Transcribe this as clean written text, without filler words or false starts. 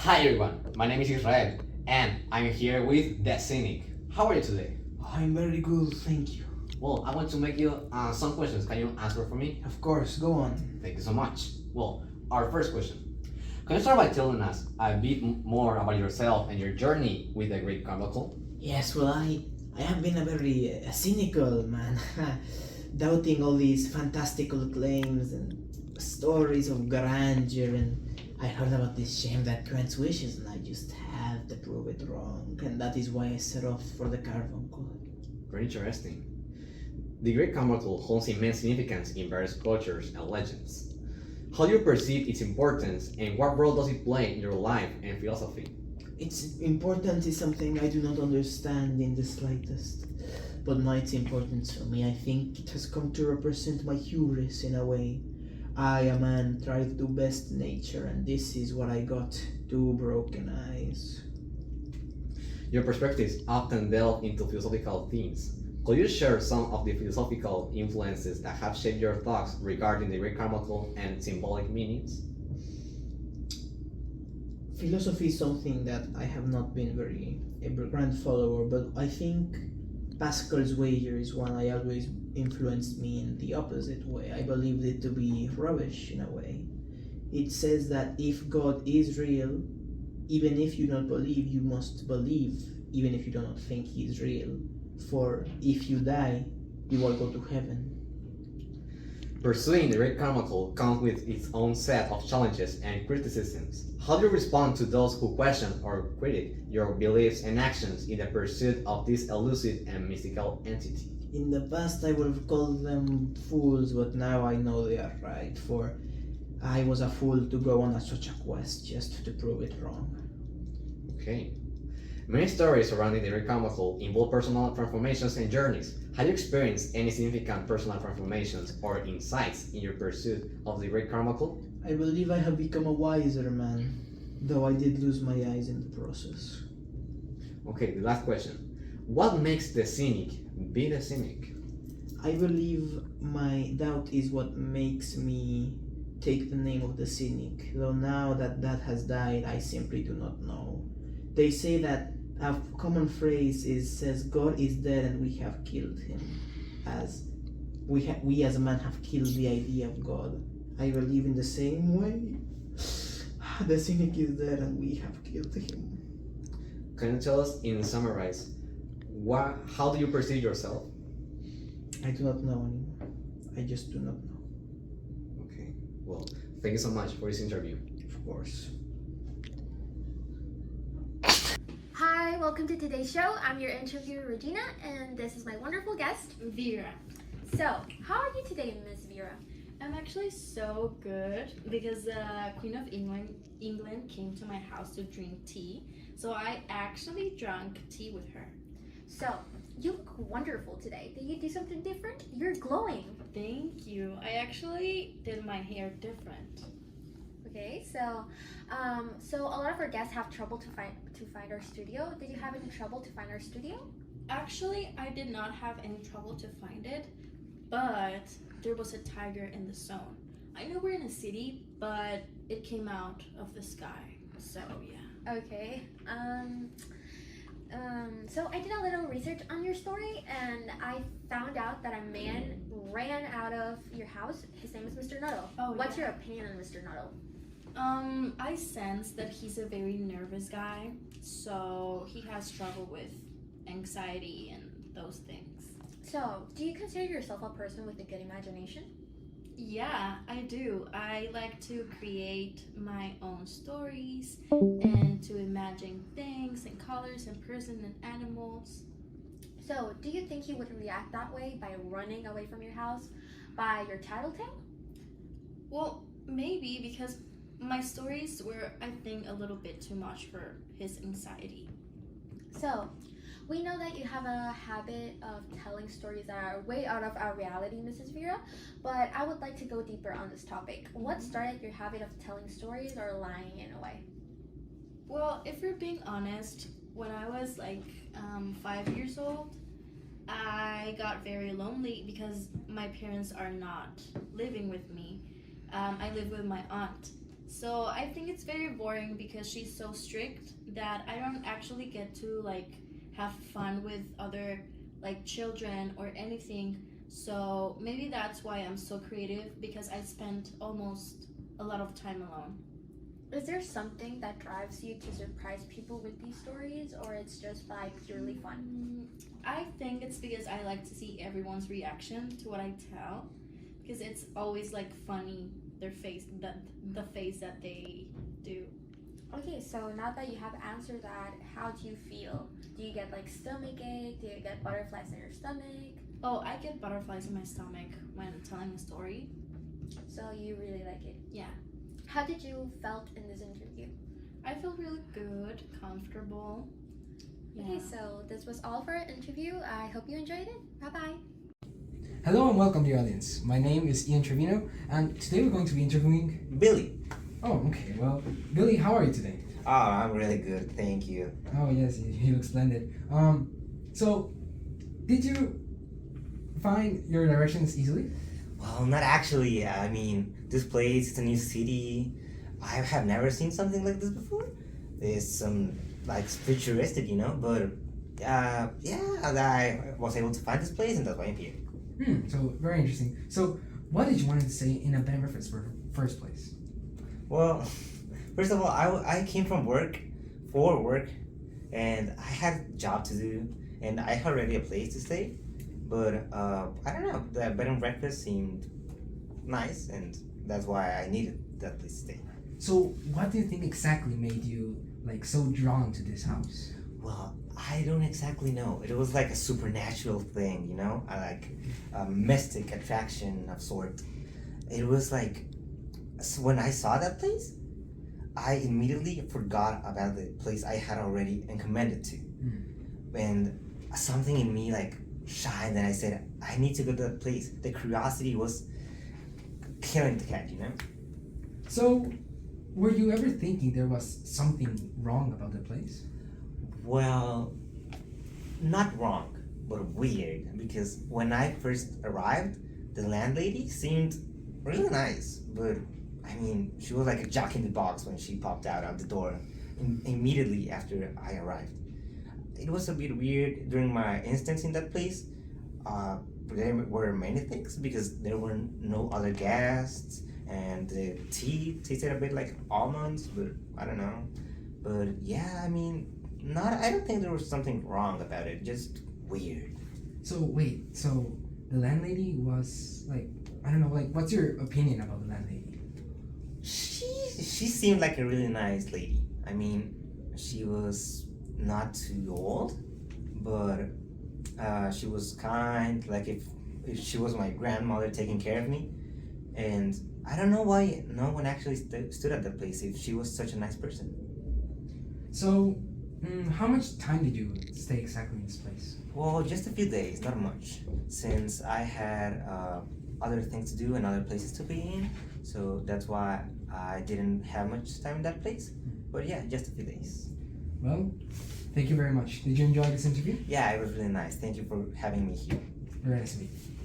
Hi everyone, my name is Israel and I'm here with The Cynic. How are you today? I'm very good, thank you. Well, I want to make you some questions. Can you answer for me? Of course, go on. Thank you so much. Well, our first question. Can you start by telling us a bit more about yourself and your journey with the Great Carbuncle? Yes, well, I have been a very cynical man, doubting all these fantastical claims and stories of grandeur, and I heard about this shame that grants wishes, and I just had to prove it wrong, and that is why I set off for the carbuncle. Very interesting. The Great Carbuncle holds immense significance in various cultures and legends. How do you perceive its importance and what role does it play in your life and philosophy? Its importance is something I do not understand in the slightest, but my its importance for me, I think it has come to represent my hubris in a way. I, a man, tried to best nature, and this is what I got: two broken eyes. Your perspectives often delve into philosophical themes. Could you share some of the philosophical influences that have shaped your thoughts regarding the Great Carbuncle and symbolic meanings? Philosophy is something that I have not been very a grand follower, but I think Pascal's wager is one I always influenced me in the opposite way. I believed it to be rubbish in a way. It says that if God is real, even if you don't believe, you must believe, even if you do not think He is real. For if you die, you will go to heaven. Pursuing the Great Carbuncle comes with its own set of challenges and criticisms. How do you respond to those who question or critique your beliefs and actions in the pursuit of this elusive and mystical entity? In the past, I would have called them fools, but now I know they are right, for I was a fool to go on such a quest just to prove it wrong. Okay. Many stories surrounding the Great Carbuncle involve personal transformations and journeys. Have you experienced any significant personal transformations or insights in your pursuit of the Great Carbuncle? I believe I have become a wiser man, though I did lose my eyes in the process. Okay, the last question. What makes the cynic be the cynic? I believe my doubt is what makes me take the name of the cynic, though now that that has died, I simply do not know. They say that a common phrase says God is dead and we have killed him, as we as a man have killed the idea of God. I believe in the same way. The cynic is dead and we have killed him. Can you tell us in summarize how do you perceive yourself? I do not know anymore. I just do not know. Okay, well, thank you so much for this interview. Of course. Hi, welcome to today's show. I'm your interviewer, Regina, and this is my wonderful guest, Vera. So, how are you today, Miss Vera? I'm actually so good because the Queen of England came to my house to drink tea. So I actually drank tea with her. So, you look wonderful today. Did you do something different? You're glowing. Thank you. I actually did my hair different. Okay, so a lot of our guests have trouble to find our studio. Did you have any trouble to find our studio? Actually, I did not have any trouble to find it, but there was a tiger in the zone. I know we're in a city, but it came out of the sky. So yeah. Okay. So I did a little research on your story, and I found out that a man ran out of your house. His name is Mr. Nuttall. Oh, What's yeah. your opinion on Mr. Nuttall? I sense that he's a very nervous guy, so he has trouble with anxiety and those things. So, do you consider yourself a person with a good imagination? Yeah, I do. I like to create my own stories and to imagine things and colors and person and animals. So, do you think you would react that way by running away from your house by your tattletale? Well, maybe because my stories were, I think, a little bit too much for his anxiety. So, we know that you have a habit of telling stories that are way out of our reality, Mrs. Vera, but I would like to go deeper on this topic. What started your habit of telling stories or lying in a way? Well, if you're being honest, when I was like 5 years old, I got very lonely because my parents are not living with me. I live with my aunt. So I think it's very boring because she's so strict that I don't actually get to like have fun with other like children or anything. So maybe that's why I'm so creative, because I spend almost a lot of time alone. Is there something that drives you to surprise people with these stories, or it's just like purely fun? I think it's because I like to see everyone's reaction to what I tell, because it's always like funny, their face, the face that they do. Okay, so now that you have answered that, how do you feel? Do you get like stomach ache? Do you get butterflies in your stomach? Oh, I get butterflies in my stomach when telling a story. So you really like it? Yeah. How did you felt in this interview? I feel really good, comfortable. Okay, so this was all for our interview. I hope you enjoyed it. Bye bye. Hello and welcome, dear audience. My name is Ian Trevino, and today we're going to be interviewing. Billy. Oh, okay. Well, Billy, how are you today? Oh, I'm really good, thank you. Oh yes, you look splendid. So did you find your directions easily? Well, not actually. I mean, this place, it's a new city. I have never seen something like this before. It's some like futuristic, you know. But yeah, I was able to find this place, and that's why I'm here. So very interesting. So what did you want to say in a bed reference for first place? Well, first of all, I came from for work, and I had a job to do, and I had already a place to stay. But I don't know, the bed and breakfast seemed nice, and that's why I needed that place to stay. So what do you think exactly made you like so drawn to this house? Well, I don't exactly know. It was like a supernatural thing, you know? I like a mystic attraction of sort. It was like, so when I saw that place, I immediately forgot about the place I had already and commended to. And something in me like shined, and I said, I need to go to that place. The curiosity was killing the cat, you know? So were you ever thinking there was something wrong about the place? Well, not wrong, but weird, because when I first arrived, the landlady seemed really nice, but I mean, she was like a jack in the box when she popped out of the door immediately after I arrived. It was a bit weird during my instance in that place. There were many things because there were no other guests, and the tea tasted a bit like almonds, but I don't know. But yeah, I mean, I don't think there was something wrong about it, just weird. So wait, so the landlady was like, I don't know, like what's your opinion about the landlady? She seemed like a really nice lady. I mean, she was not too old, but she was kind, like if she was my grandmother taking care of me. And I don't know why no one actually stood at the place if she was such a nice person. So how much time did you stay exactly in this place? Well, just a few days, not much, since I had other things to do and other places to be in, so that's why I didn't have much time in that place. But yeah, just a few days. Well, thank you very much. Did you enjoy this interview? Yeah, it was really nice. Thank you for having me here. Very nice to meet you.